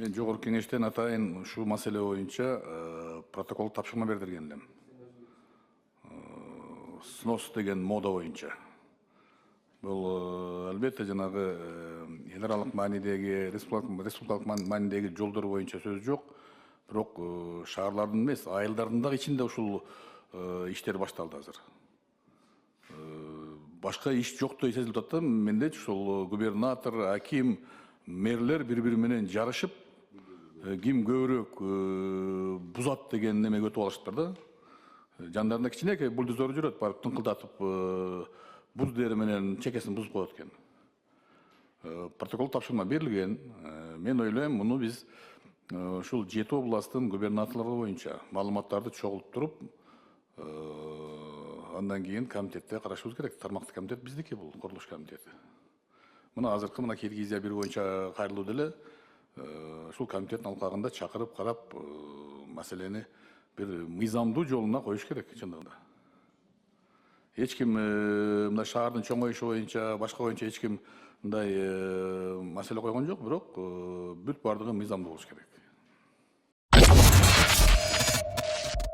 Мен жогорку кеңештен атайын ушул маселе боюнча протокол тапшырма бердирген элем. Снос деген мода боюнча. Бул албетте жанагы эл аралык маанидеги, республикалык маанидеги жолдор боюнча сөз жок. Бирок шаарлардын эмес, айылдардын дагы ичинде ушул иштер башталды азыр. Башка иш жоктой сезилип атат да, менде ушул губернатор, аким, мэрлер бири-бири менен жарышып, ким көбүрөөк бузат деген немеге өтүп алышыптыр да. Жандарында кичинекей бульдозер жүрөт, барып тыңкылдатып, буз дери менен чекесин бузуп коет экен. Протокол тапшырма берилген. Мен ойлойм, муну биз ушул 7 областтын губернаторлору боюнча маалыматтарды чогултуп туруп, андан кийин комитетте карашыбыз керек. Тармактык комитет биздики, бул курулуш комитети. Мына азыркы мына Киргизия бир боюнча кайрылуу деле ушул комитеттин алкагында чакырып карап, маселени бир мыйзамдуу жолуна коюш керек чындыгында. Эч ким мындай шаардын чоңоюшу боюнча, башка боюнча эч ким мындай маселе койгон жок, бирок бүт бардыгы мыйзамдуу болуш керек.